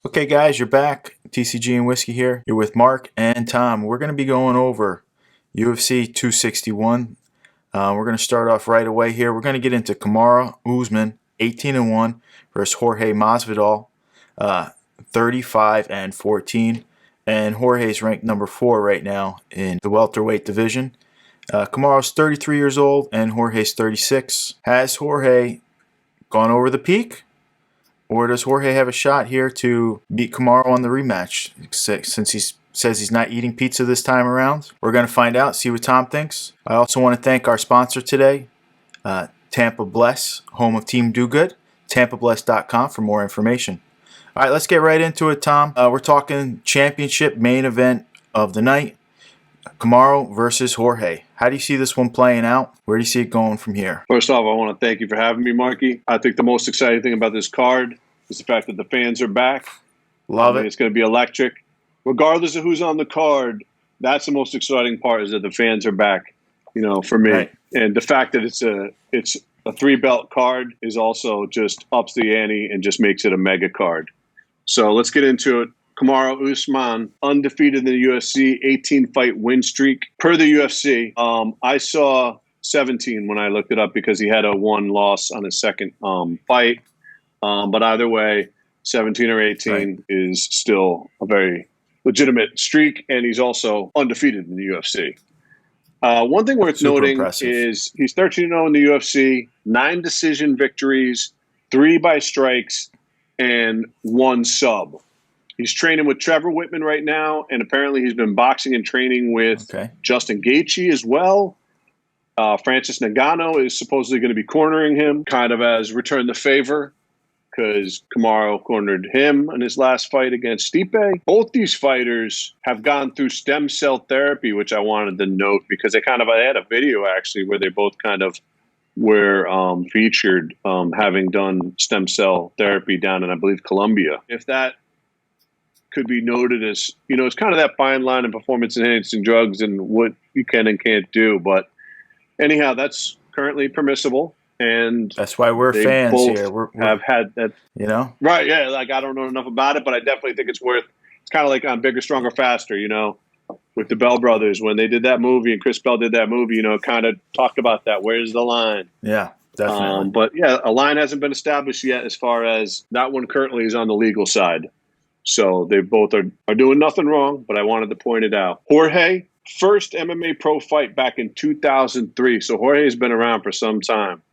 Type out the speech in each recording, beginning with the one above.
Okay, guys, you're back. TCG&Whiskey here. You're with Mark and Tom. We're going to be going over UFC 261. We're going to start off right away here. We're going to get into Camaro Usman, 18-1, versus Jorge Masvidal, 35-14. And Jorge's ranked number 4 right now in the welterweight division. Camaro's 33 years old and Jorge's 36. Has Jorge gone over the peak? Or does Jorge have a shot here to beat Camaro on the rematch, since he says he's not eating pizza this time around? We're going to find out, see what Tom thinks. I also want to thank our sponsor today, Tampa Bless, home of Team Do Good, tampabless.com for more information. All right, let's get right into it, Tom. We're talking championship main event of the night, Camaro versus Jorge. How do you see this one playing out? Where do you see it going from here? First off, I want to thank you for having me, Marky. I think the most exciting thing about this card is the fact that the fans are back. Love it. It's going to be electric. Regardless of who's on the card, that's the most exciting part, is that the fans are back, for me. Right. And the fact that it's a 3-belt card is also just ups the ante and just makes it a mega card. So let's get into it. Camaro Usman, undefeated in the UFC, 18-fight win streak. Per the UFC, I saw 17 when I looked it up because he had a 1 loss on his second fight. But either way, 17 or 18 is still a very legitimate streak, and he's also undefeated in the UFC. One thing worth noting is he's 13-0 in the UFC, 9 decision victories, 3 by strikes, and 1 sub. He's training with Trevor Whitman right now, and apparently he's been boxing and training with Justin Gaethje as well. Francis Ngannou is supposedly going to be cornering him, kind of as return the favor, because Camaro cornered him in his last fight against Stipe. Both these fighters have gone through stem cell therapy, which I wanted to note because I had a video actually where they both kind of were featured having done stem cell therapy down in, I believe, Colombia. If that could be noted as, it's kind of that fine line in performance-enhancing drugs and what you can and can't do. But anyhow, that's currently permissible. And that's why we're fans here. We're have had that, right? Yeah, like I don't know enough about it, but I definitely think it's worth. It's kind of like on Bigger, Stronger, Faster, with the Bell brothers when they did that movie and Chris Bell did that movie. Kind of talked about that. Where's the line? Yeah, definitely. But yeah, a line hasn't been established yet as far as that one currently is on the legal side. So they both are doing nothing wrong, but I wanted to point it out. Jorge, first MMA pro fight back in 2003. So Jorge's been around for some time.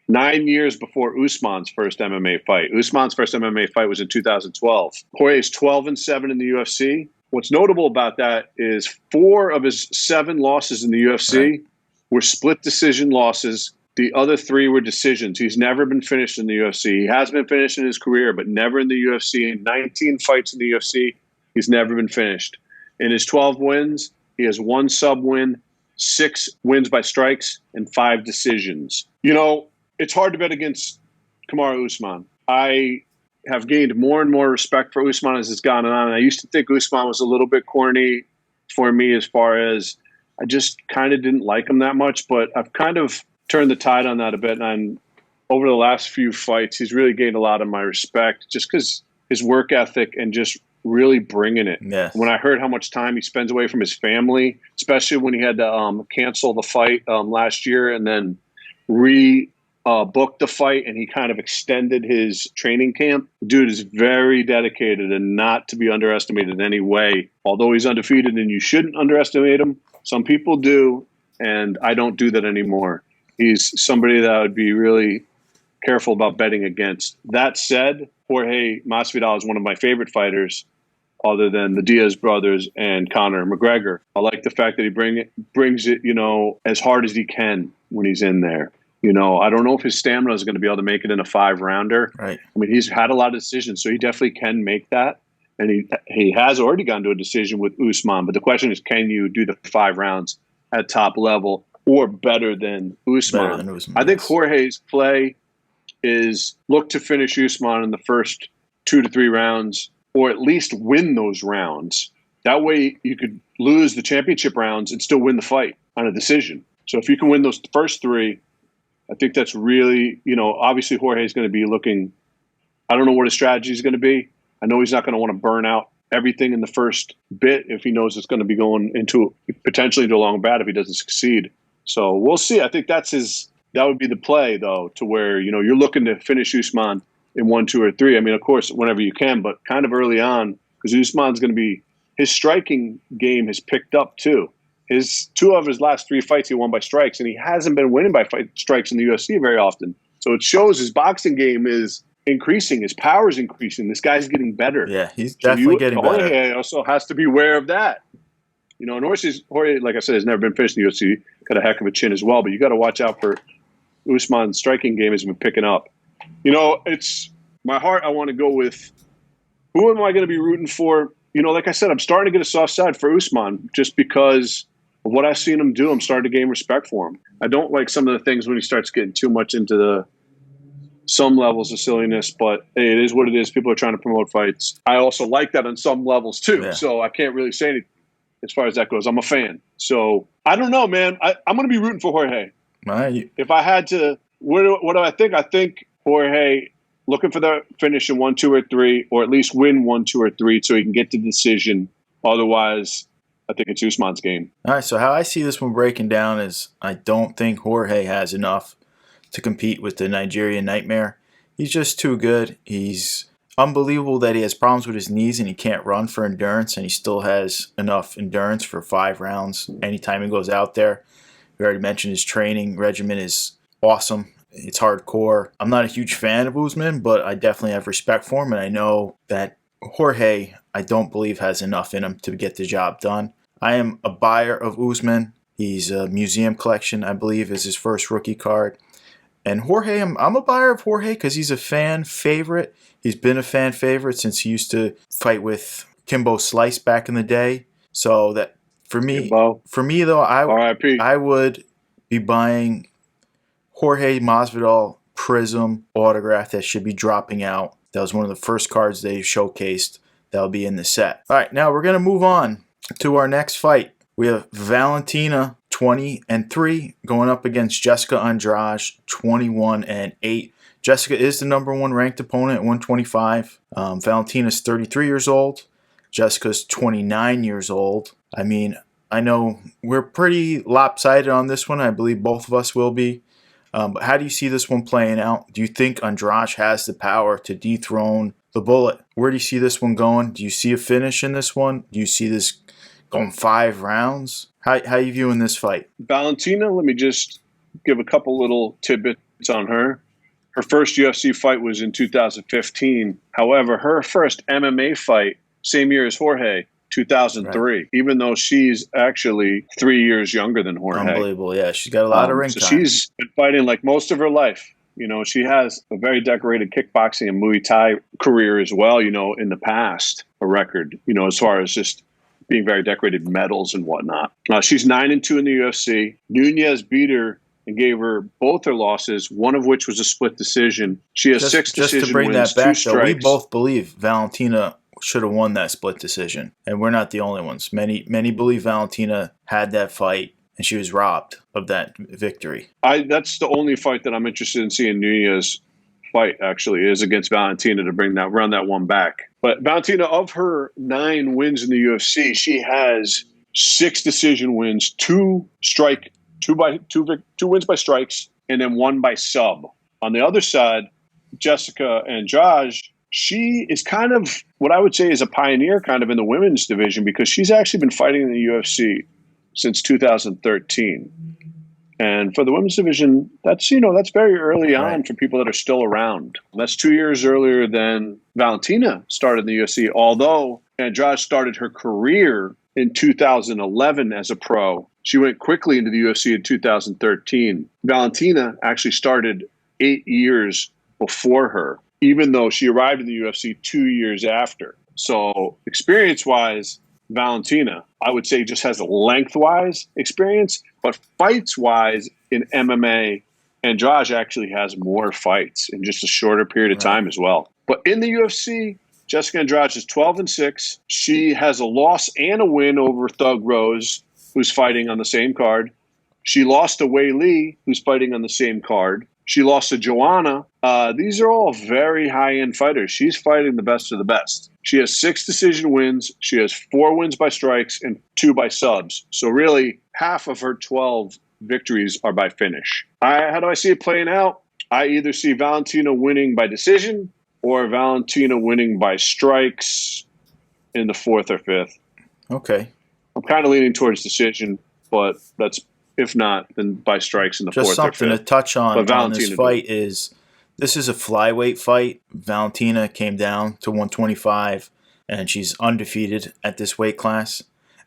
9 years before Usman's first MMA fight. Usman's first MMA fight was in 2012. Jorge's 12-7 in the UFC. What's notable about that is 4 of his 7 losses in the UFC were split decision losses. The other 3 were decisions. He's never been finished in the UFC. He has been finished in his career, but never in the UFC. In 19 fights in the UFC, he's never been finished. In his 12 wins, he has 1 sub win, 6 wins by strikes, and 5 decisions. It's hard to bet against Camaro Usman. I have gained more and more respect for Usman as it's gone on. And I used to think Usman was a little bit corny for me as far as I just kind of didn't like him that much, but I've kind of turned the tide on that a bit. And over the last few fights, he's really gained a lot of my respect just because his work ethic and just really bringing it. Yes. When I heard how much time he spends away from his family, especially when he had to cancel the fight last year and then booked the fight, and he kind of extended his training camp. Dude is very dedicated and not to be underestimated in any way. Although he's undefeated and you shouldn't underestimate him, some people do, and I don't do that anymore. He's somebody that I would be really careful about betting against. That said, Jorge Masvidal is one of my favorite fighters other than the Diaz brothers and Conor McGregor. I like the fact that he brings it, as hard as he can when he's in there. I don't know if his stamina is going to be able to make it in a 5-rounder. Right. I mean, he's had a lot of decisions, so he definitely can make that. And he has already gone to a decision with Usman. But the question is, can you do the 5 rounds at top level or better than Usman? I think Jorge's play is look to finish Usman in the first 2 to 3 rounds, or at least win those rounds. That way you could lose the championship rounds and still win the fight on a decision. So if you can win those first 3, I think that's really, obviously Jorge is going to be looking, I don't know what his strategy is going to be. I know he's not going to want to burn out everything in the first bit if he knows it's going to be going into potentially into a long bat if he doesn't succeed. So we'll see. I think that would be the play, though, to where, you're looking to finish Usman in 1, 2, or 3. I mean, of course, whenever you can, but kind of early on, because Usman's going to be, his striking game has picked up too. Two of his last 3 fights he won by strikes, and he hasn't been winning by strikes in the UFC very often. So it shows his boxing game is increasing. His power is increasing. This guy's getting better. Yeah, he's definitely getting better. Jorge also has to be aware of that. And Jorge, like I said, has never been finished in the UFC. Got a heck of a chin as well, but you got to watch out for Usman's striking game has been picking up. It's my heart. I want to go with who am I going to be rooting for? Like I said, I'm starting to get a soft side for Usman just because of what I've seen him do. I'm starting to gain respect for him. I don't like some of the things when he starts getting too much into some levels of silliness, but hey, it is what it is. People are trying to promote fights. I also like that on some levels too. Yeah. So I can't really say anything as far as that goes. I'm a fan. So I don't know, man. I'm going to be rooting for Jorge. If I had to, what do I think? I think Jorge looking for the finish in 1, 2, or 3, or at least win 1, 2, or 3 so he can get to the decision. Otherwise, I think it's Usman's game. All right, so how I see this one breaking down is I don't think Jorge has enough to compete with the Nigerian Nightmare. He's just too good. He's unbelievable that he has problems with his knees and he can't run for endurance, and he still has enough endurance for 5 rounds anytime he goes out there. We already mentioned his training regimen is awesome. It's hardcore. I'm not a huge fan of Usman, but I definitely have respect for him, and I know that Jorge, I don't believe, has enough in him to get the job done. I am a buyer of Usman. He's a museum collection, I believe, is his first rookie card. And Jorge, I'm a buyer of Jorge because he's a fan favorite. He's been a fan favorite since he used to fight with Kimbo Slice back in the day. So that for me though, I would be buying Jorge Masvidal Prism autograph that should be dropping out. That was one of the first cards they showcased that'll be in the set. All right, now we're going to move on to our next fight. We have Valentina 20-3 going up against Jessica Andrade 21-8. Jessica is the number 1 ranked opponent at 125. Valentina's 33 years old. Jessica's 29 years old. I mean, I know we're pretty lopsided on this one. I believe both of us will be. But how do you see this one playing out? Do you think Andrade has the power to dethrone the Bullet? Where do you see this one going? Do you see a finish in this one? Do you see this going 5 rounds? How are you viewing this fight? Valentina, let me just give a couple little tidbits on her. Her first UFC fight was in 2015. However, her first MMA fight, same year as Jorge, 2003, right. Even though she's actually 3 years younger than Jorge. Unbelievable, yeah. She's got a lot of ring time. So she's been fighting like most of her life. She has a very decorated kickboxing and Muay Thai career as well, in the past, a record, as far as just being very decorated medals and whatnot. She's 9-2 in the UFC. Nunez beat her and gave her both her losses, one of which was a split decision. She has 6 decision wins, 2 strikes. Just to bring that back, though, we both believe Valentina should have won that split decision, and we're not the only ones. Many believe Valentina had that fight, and she was robbed of that victory. That's the only fight that I'm interested in seeing Nunez fight, actually, is against Valentina to run that one back. But Valentina, of her 9 wins in the UFC, she has 6 decision wins, 2 wins by strikes, and then 1 by sub. On the other side, Jessica Andrade, she is kind of what I would say is a pioneer kind of in the women's division because she's actually been fighting in the UFC since 2013. And for the women's division, that's very early on for people that are still around. That's 2 years earlier than Valentina started in the UFC, although Andrade started her career in 2011 as a pro. She went quickly into the UFC in 2013. Valentina actually started 8 years before her, even though she arrived in the UFC 2 years after. So experience-wise, Valentina, I would say, just has a lengthwise experience, but fights-wise in MMA, Andrade actually has more fights in just a shorter period of time as well. But in the UFC, Jessica Andrade is 12-6. She has a loss and a win over Thug Rose, who's fighting on the same card. She lost to Wei Lee, who's fighting on the same card. She lost to Joanna. These are all very high-end fighters. She's fighting the best of the best. She has 6 decision wins. She has 4 wins by strikes and 2 by subs. So really, half of her 12 victories are by finish. How do I see it playing out? I either see Valentina winning by decision or Valentina winning by strikes in the 4th or 5th. Okay. I'm kind of leaning towards decision, but that's if not, then by strikes in the 4th or 5th. Just something to touch on this fight is this is a flyweight fight. Valentina came down to 125, and she's undefeated at this weight class.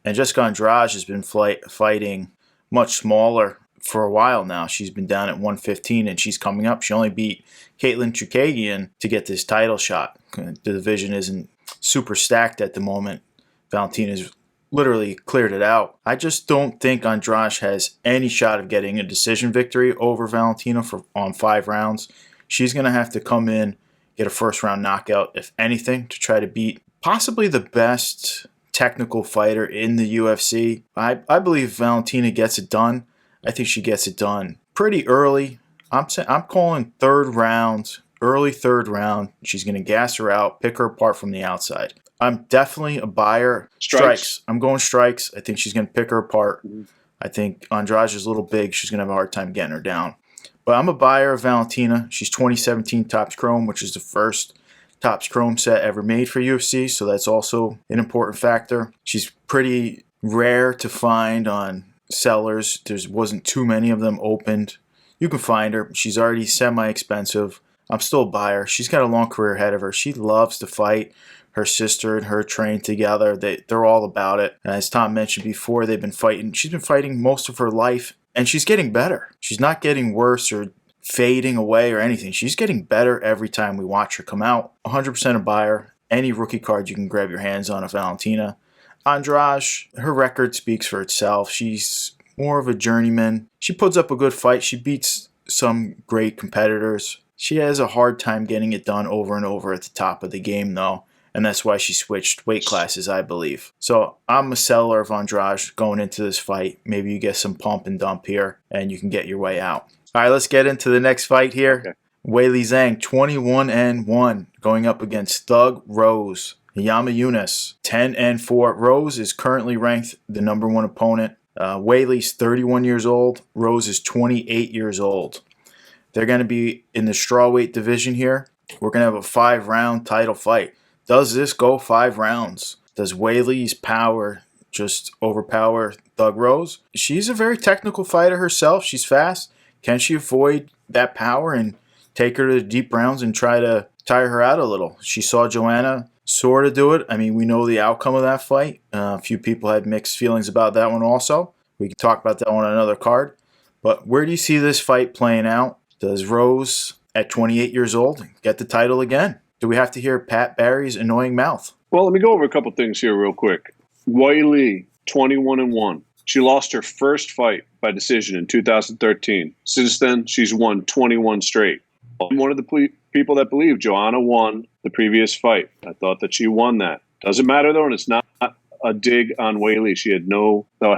And Jessica Andrade has been fighting much smaller for a while now. She's been down at 115, and she's coming up. She only beat Caitlin Chukagian to get this title shot. The division isn't super stacked at the moment. Valentina's literally cleared it out. I just don't think Andrade has any shot of getting a decision victory over Valentina on 5 rounds. She's going to have to come in, get a first-round knockout, if anything, to try to beat possibly the best technical fighter in the UFC. I believe Valentina gets it done. I think she gets it done pretty early. I'm calling 3rd round, early 3rd round. She's going to gas her out, pick her apart from the outside. I'm definitely a buyer. Strikes. I'm going strikes. I think she's going to pick her apart. Mm-hmm. I think Andrade is a little big. She's going to have a hard time getting her down. But I'm a buyer of Valentina. She's 2017 Topps Chrome, which is the first Topps Chrome set ever made for UFC, so that's also an important factor. She's pretty rare to find on sellers. There wasn't too many of them opened. You can find her. She's already semi-expensive. I'm still a buyer. She's got a long career ahead of her. She loves to fight. Her sister and her train together. They're all about it. As Tom mentioned before, they've been fighting. She's been fighting most of her life, and she's getting better. She's not getting worse or fading away or anything. She's getting better every time we watch her come out. 100% a buyer. Any rookie card you can grab your hands on of Valentina. Andrade, her record speaks for itself. She's more of a journeyman. She puts up a good fight. She beats some great competitors. She has a hard time getting it done over and over at the top of the game, though. And that's why she switched weight classes, I believe. So I'm a seller of Andrade going into this fight. Maybe you get some pump and dump here, and you can get your way out. All right, let's get into the next fight here. Okay. Weili Zhang, 21-1, going up against Thug Rose. Yama Yunus, 10-4. Rose is currently ranked the number 1 opponent. Weili's 31 years old. Rose is 28 years old. They're going to be in the strawweight division here. We're going to have a 5-round title fight. Does this go 5 rounds? Does Weili's power just overpower Thug Rose? She's a very technical fighter herself. She's fast. Can she avoid that power and take her to the deep rounds and try to tire her out a little? She saw Joanna sort of do it. I mean, we know the outcome of that fight. A few people had mixed feelings about that one also. We can talk about that one on another card. But where do you see this fight playing out? Does Rose, at 28 years old, get the title again? Do we have to hear Pat Barry's annoying mouth? Well, let me go over a couple things here real quick. Weili, 21-1. She lost her first fight by decision in 2013. Since then, she's won 21 straight. I'm one of the people that believe Joanna won the previous fight. I thought that she won that. Doesn't matter, though, and it's not a dig on Weili. She had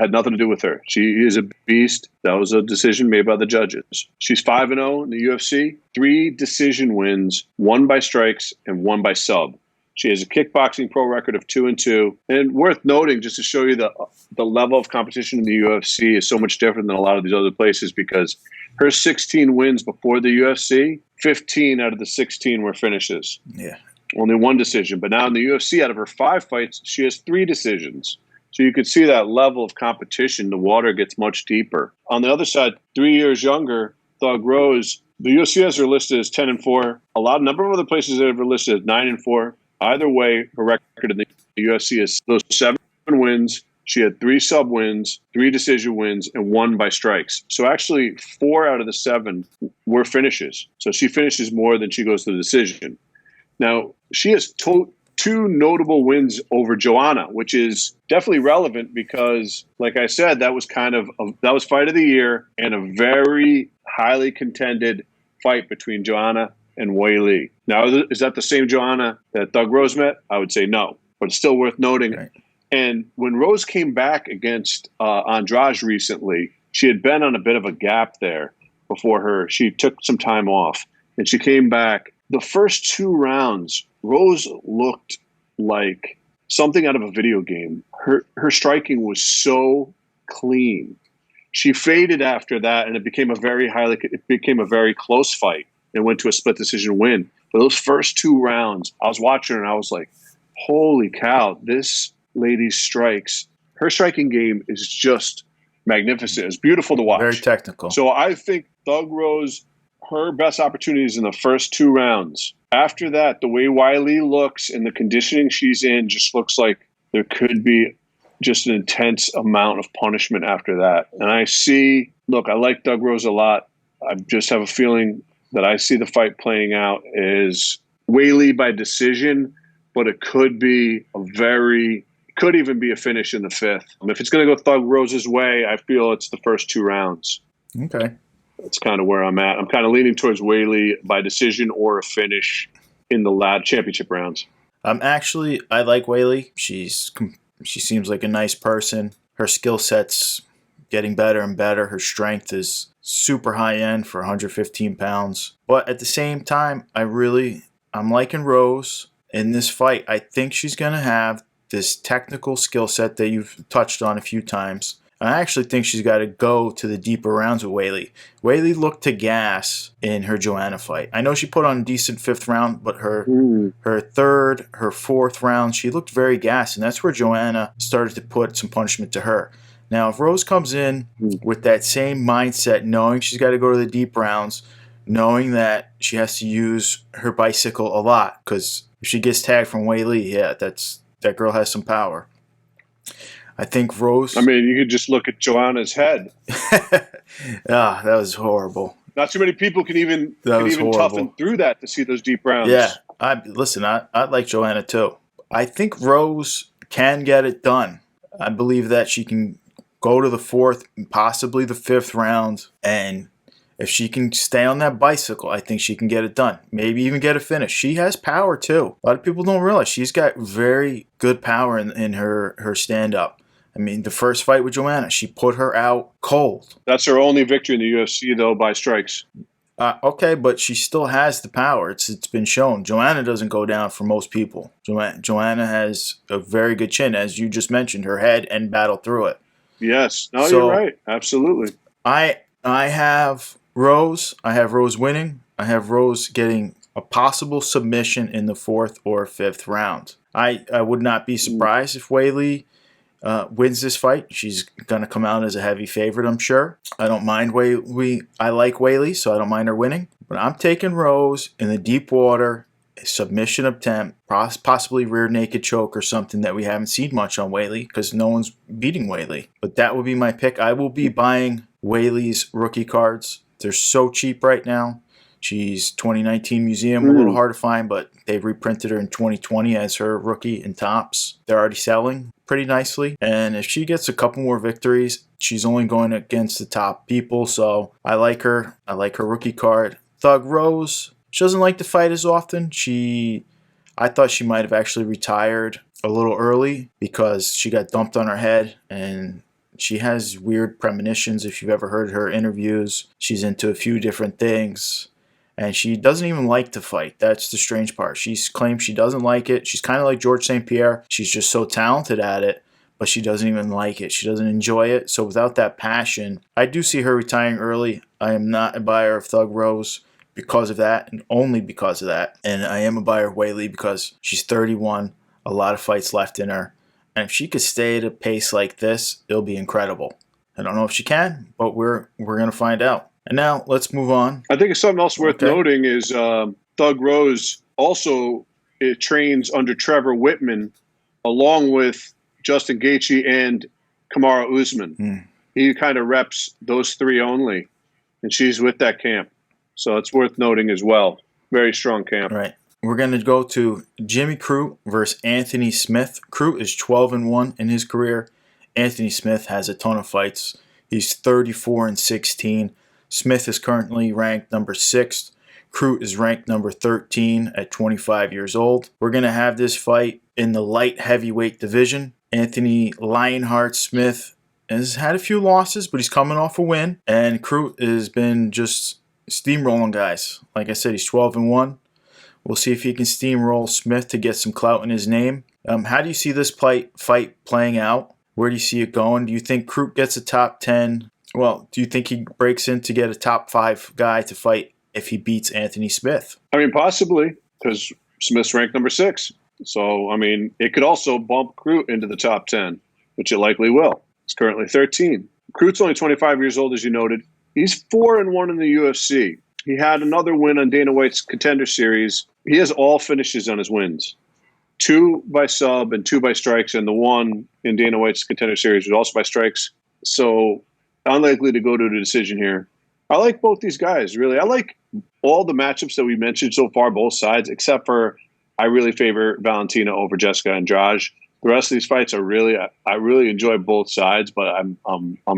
had nothing to do with her. She is a beast. That was a decision made by the judges. She's 5-0 in the UFC, 3 decision wins, 1 by strikes and 1 by sub. She has a kickboxing pro record of 2-2. And worth noting, just to show you the level of competition in the UFC is so much different than a lot of these other places, because her 16 wins before the UFC, 15 out of the 16 were finishes. Yeah. Only 1 decision. But now in the UFC, out of her 5 fights, she has 3 decisions. So you could see that level of competition. The water gets much deeper. On the other side, 3 years younger, Thug Rose, the UFC has her listed as 10-4. A number of other places have her listed as 9-4. Either way, her record in the UFC is those 7 wins. She had 3 sub wins, 3 decision wins, and 1 by strikes. So actually, 4 out of the 7 were finishes. So she finishes more than she goes to the decision. Now, she has 2 notable wins over Joanna, which is definitely relevant because, like I said, that was that was fight of the year and a very highly contended fight between Joanna and Weili. Now, is that the same Joanna that Thug Rose met? I would say no, but it's still worth noting. Right. And when Rose came back against Andrade recently, she had been on a bit of a gap there. before her. She took some time off, and she came back. The first 2 rounds, Rose looked like something out of a video game. Her striking was so clean. She faded after that, and it became a very close fight and went to a split decision win. But those first 2 rounds, I was watching her and I was like, holy cow, this lady's strikes. Her striking game is just magnificent. It's beautiful to watch. Very technical. So I think Thug Rose, her best opportunities in the first 2 rounds. After that, the way Wiley looks and the conditioning she's in just looks like there could be just an intense amount of punishment after that. And I like Thug Rose a lot. I just have a feeling that I see the fight playing out as Wiley by decision, but it could be could even be a finish in the 5th. If it's going to go Thug Rose's way, I feel it's the first 2 rounds. Okay. That's kind of where I'm at. I'm kind of leaning towards Wiley by decision or a finish in the championship rounds. I like Wiley. She seems like a nice person. Her skill set's getting better and better. Her strength is super high end for 115 pounds. But at the same time, I'm liking Rose in this fight. I think she's going to have this technical skill set that you've touched on a few times. I actually think she's got to go to the deeper rounds with Wiley. Wiley looked to gas in her Joanna fight. I know she put on a decent 5th round, but her 3rd, her 4th round, she looked very gassed, and that's where Joanna started to put some punishment to her. Now, if Rose comes in with that same mindset, knowing she's got to go to the deep rounds, knowing that she has to use her bicycle a lot, because if she gets tagged from Wiley, that girl has some power. I think Rose... I mean, you could just look at Joanna's head. That was horrible. Not too many people can even toughen through that to see those deep rounds. Yeah, I like Joanna too. I think Rose can get it done. I believe that she can go to the 4th, possibly the 5th round, and if she can stay on that bicycle, I think she can get it done. Maybe even get a finish. She has power too. A lot of people don't realize she's got very good power in her stand-up. I mean, the first fight with Joanna, she put her out cold. That's her only victory in the UFC, though, by strikes. Okay, but she still has the power. It's been shown. Joanna doesn't go down for most people. Joanna has a very good chin, as you just mentioned, her head, and battle through it. Yes. No, you're right. Absolutely. I have Rose. I have Rose winning. I have Rose getting a possible submission in the 4th or 5th round. I would not be surprised if Wiley wins this fight. She's going to come out as a heavy favorite, I'm sure. I don't mind I like Wiley, so I don't mind her winning. But I'm taking Rose in the deep water, submission attempt, possibly rear naked choke or something that we haven't seen much on Wiley because no one's beating Wiley. But that would be my pick. I will be buying Wiley's rookie cards. They're so cheap right now. She's 2019 museum, a little hard to find, but they reprinted her in 2020 as her rookie in Topps. They're already selling pretty nicely. And if she gets a couple more victories, she's only going against the top people. So I like her. I like her rookie card. Thug Rose, she doesn't like to fight as often. I thought she might have actually retired a little early because she got dumped on her head, and she has weird premonitions. If you've ever heard her interviews, she's into a few different things. And she doesn't even like to fight. That's the strange part. She claims she doesn't like it. She's kind of like George St. Pierre. She's just so talented at it, but she doesn't even like it. She doesn't enjoy it. So without that passion, I do see her retiring early. I am not a buyer of Thug Rose because of that, and only because of that. And I am a buyer of Wiley because she's 31, a lot of fights left in her. And if she could stay at a pace like this, it'll be incredible. I don't know if she can, but we're going to find out. And now let's move on. I think something else worth noting is Thug Rose also trains under Trevor Whitman along with Justin Gaethje and Camaro Usman. He kind of reps those 3 only, and she's with that camp. So it's worth noting as well. Very strong camp. Right. We're going to go to Jimmy Crute versus Anthony Smith. Crute is 12-1 in his career. Anthony Smith has a ton of fights. He's 34-16. Smith is currently ranked number 6. Crute is ranked number 13 at 25 years old. We're going to have this fight in the light heavyweight division. Anthony Lionheart Smith has had a few losses, but he's coming off a win. And Crute has been just steamrolling guys. Like I said, he's 12-1. We'll see if he can steamroll Smith to get some clout in his name. How do you see this fight playing out? Where do you see it going? Do you think Crute gets a top 10? Well, do you think he breaks in to get a top 5 guy to fight if he beats Anthony Smith? I mean, possibly, because Smith's ranked number 6. So, I mean, it could also bump Crute into the top 10, which it likely will. He's currently 13. Crute's only 25 years old, as you noted. He's 4-1 in the UFC. He had another win on Dana White's Contender Series. He has all finishes on his wins. 2 by sub and 2 by strikes, and the one in Dana White's Contender Series was also by strikes. So, unlikely to go to a decision here. I like both these guys, really. I like all the matchups that we mentioned so far, both sides, except for I really favor Valentina over Jessica Andrade. The rest of these fights are I really enjoy both sides, but I'm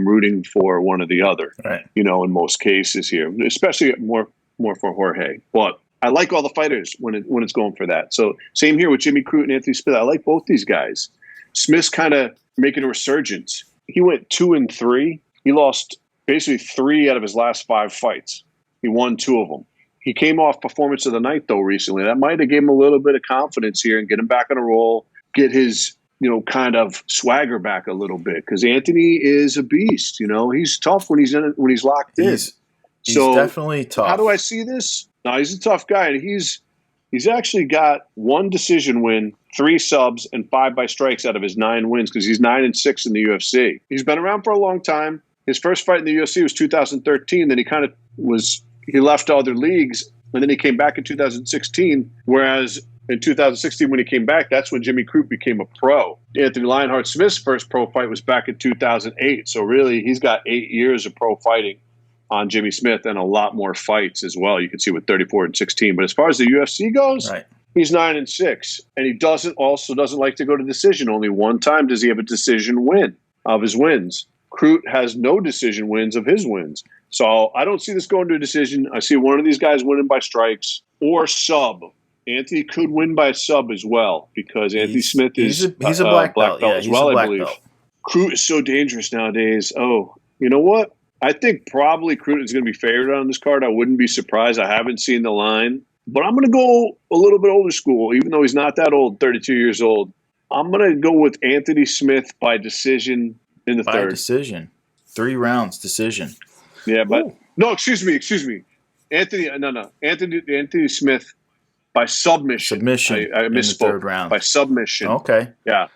rooting for one or the other. Right. You know, in most cases here, especially more for Jorge. But I like all the fighters when it's going for that. So same here with Jimmy Crute and Anthony Smith. I like both these guys. Smith's kind of making a resurgence. He went 2-3. He lost basically 3 out of his last 5 fights. He won 2 of them. He came off performance of the night, though, recently. That might have given him a little bit of confidence here and get him back on a roll, get his, kind of swagger back a little bit. Because Anthony is a beast, He's tough when he's locked in. He's definitely tough. How do I see this? No, he's a tough guy. And he's actually got 1 decision win, 3 subs, and 5 by strikes out of his 9 wins because he's 9-6 in the UFC. He's been around for a long time. His first fight in the UFC was 2013. Then he left other leagues, and then he came back in 2016. Whereas in 2016, when he came back, that's when Jimmy Crute became a pro. Anthony Lionheart Smith's first pro fight was back in 2008. So really, he's got 8 years of pro fighting on Jimmy Smith and a lot more fights as well. You can see with 34-16. But as far as the UFC goes, right, he's 9-6, and he doesn't like to go to decision. Only 1 time does he have a decision win of his wins. Crute has no decision wins of his wins. So I don't see this going to a decision. I see one of these guys winning by strikes or sub. Anthony could win by a sub as well because Anthony Smith is a black belt as well, I believe. Crute is so dangerous nowadays. Oh, you know what? I think probably Crute is going to be favored on this card. I wouldn't be surprised. I haven't seen the line. But I'm going to go a little bit older school, even though he's not that old, 32 years old. I'm going to go with Anthony Smith by decision in the third. By decision. 3 rounds decision. Yeah, but no, excuse me. Anthony Smith by submission. Submission. I misspoke. In the 3rd round. By submission. Okay. Yeah.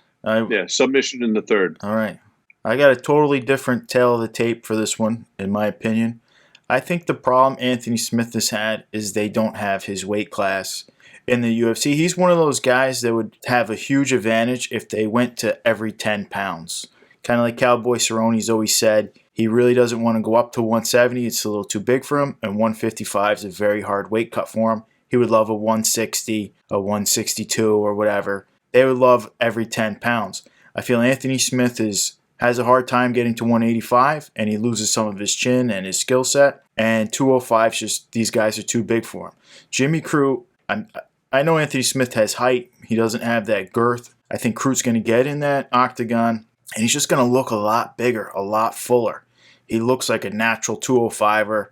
Submission in the 3rd. All right. I got a totally different tale of the tape for this one, in my opinion. I think the problem Anthony Smith has had is they don't have his weight class in the UFC. He's one of those guys that would have a huge advantage if they went to every 10 pounds. Kind of like Cowboy Cerrone's always said, he really doesn't want to go up to 170. It's a little too big for him, and 155 is a very hard weight cut for him. He would love a 160, a 162, or whatever. They would love every 10 pounds. I feel Anthony Smith has a hard time getting to 185, and he loses some of his chin and his skill set. And 205, just these guys are too big for him. Jimmy Crute, I know Anthony Smith has height. He doesn't have that girth. I think Crute's going to get in that octagon, and he's just going to look a lot bigger, a lot fuller. He looks like a natural 205er,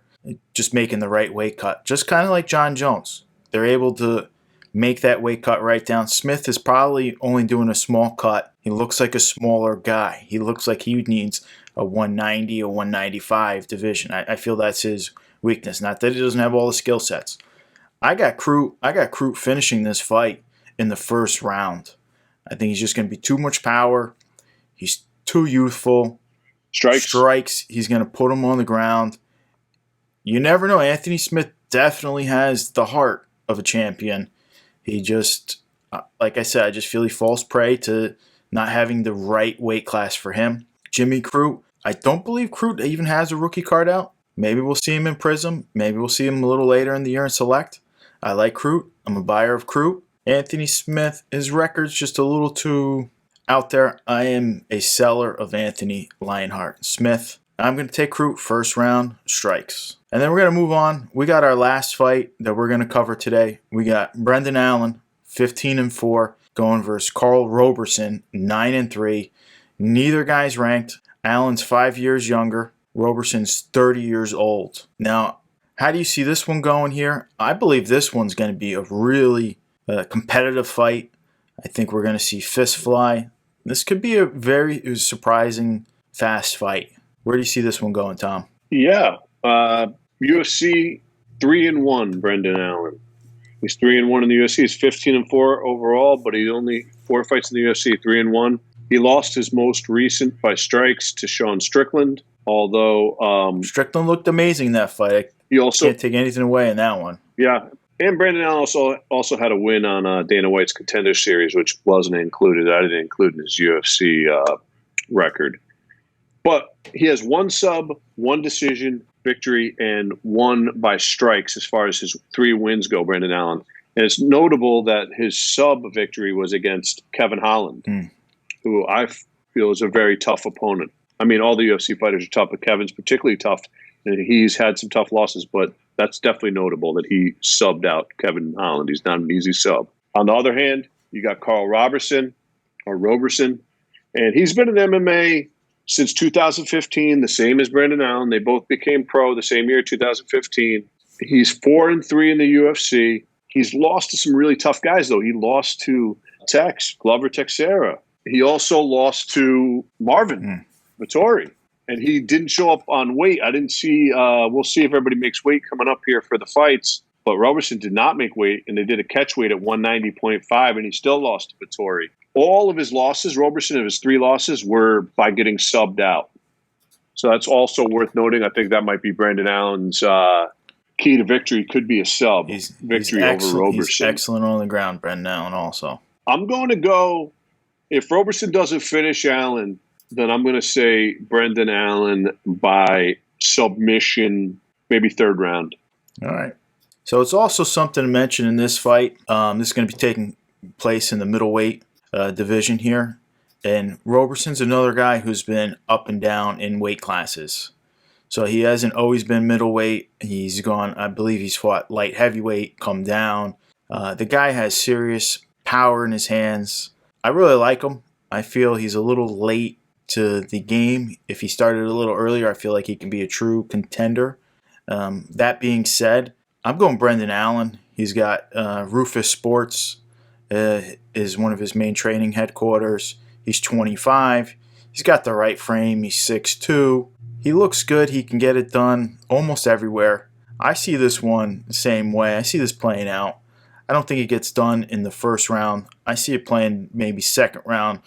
just making the right weight cut. Just kind of like John Jones. They're able to make that weight cut right down. Smith is probably only doing a small cut. He looks like a smaller guy. He looks like he needs a 190 or 195 division. I feel that's his weakness. Not that he doesn't have all the skill sets. I got Crute finishing this fight in the 1st round. I think he's just going to be too much power. He's too youthful. Strikes. He's going to put him on the ground. You never know. Anthony Smith definitely has the heart of a champion. He just, like I said, I just feel he falls prey to not having the right weight class for him. Jimmy Crute, I don't believe Crute even has a rookie card out. Maybe we'll see him in Prism. Maybe we'll see him a little later in the year in Select. I like Crute. I'm a buyer of Crute. Anthony Smith, his record's just a little too out there. I am a seller of Anthony Lionheart Smith. I'm going to take Crute 1st round, strikes. And then we're going to move on. We got our last fight that we're going to cover today. We got Brendan Allen, 15-4, going versus Carl Roberson, 9-3. Neither guy's ranked. Allen's 5 years younger. Roberson's 30 years old. Now, how do you see this one going here? I believe this one's going to be a really competitive fight. I think we're going to see fist fly. This could be a very surprising, fast fight. Where do you see this one going, Tom? Yeah. UFC 3-1, Brendan Allen. He's 3-1 in the UFC. He's 15-4 overall, but he only 4 fights in the UFC, 3-1. He lost his most recent by strikes to Sean Strickland, although Strickland looked amazing in that fight. He also can't take anything away in that one. Yeah, and Brendan Allen also had a win on Dana White's Contender Series, which wasn't included. I didn't include in his UFC record. But he has 1 sub, 1 decision victory, and 1 by strikes as far as his 3 wins go, Brendan Allen. And it's notable that his sub victory was against Kevin Holland, who I feel is a very tough opponent. I mean, all the UFC fighters are tough, but Kevin's particularly tough. And he's had some tough losses, but that's definitely notable that he subbed out Kevin Holland. He's not an easy sub. On the other hand, you got Carl Roberson, and he's been in MMA since 2015, the same as Brendan Allen. They both became pro the same year, 2015. He's 4-3 in the UFC. He's lost to some really tough guys, though. He lost to Glover Teixeira. He also lost to Marvin Vettori. And he didn't show up on weight. I didn't see. We'll see if everybody makes weight coming up here for the fights. But Roberson did not make weight, and they did a catch weight at 190.5, and he still lost to Vettori. All of his losses, Roberson, of his 3 losses, were by getting subbed out. So that's also worth noting. I think that might be Brendan Allen's key to victory. Could be a sub victory over Roberson. He's excellent on the ground, Brendan Allen also. I'm going to go, if Roberson doesn't finish Allen, then I'm going to say Brendan Allen by submission, maybe 3rd round. All right. So it's also something to mention in this fight. This is going to be taking place in the middleweight division here. And Roberson's another guy who's been up and down in weight classes. So he hasn't always been middleweight. He's gone, I believe he's fought light heavyweight, come down. The guy has serious power in his hands. I really like him. I feel he's a little late to the game. If he started a little earlier, I feel like he can be a true contender. That being said, I'm going Brendan Allen. He's got Rufus Sports is one of his main training headquarters. He's 25. He's got the right frame. He's 6'2". He looks good. He can get it done almost everywhere. I see this one the same way. I see this playing out. I don't think it gets done in the first round. I see it playing maybe second round.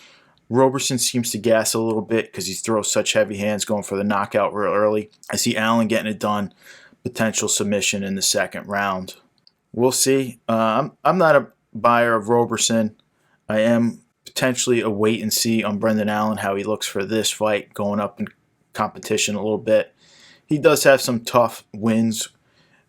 Roberson seems to gas a little bit because he throws such heavy hands, going for the knockout real early. I see Allen getting it done, potential submission in the second round. We'll see. I'm not a buyer of Roberson. I am potentially a wait and see on Brendan Allen, how he looks for this fight, going up in competition a little bit. He does have some tough wins,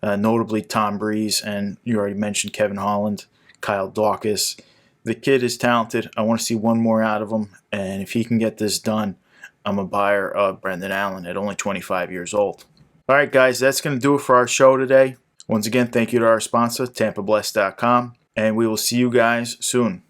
notably Tom Breeze, and you already mentioned Kevin Holland, Kyle Dawkins. The kid is talented. I want to see one more out of him. And if he can get this done, I'm a buyer of Brendan Allen at only 25 years old. All right, guys, that's going to do it for our show today. Once again, thank you to our sponsor, TampaBless.com. And we will see you guys soon.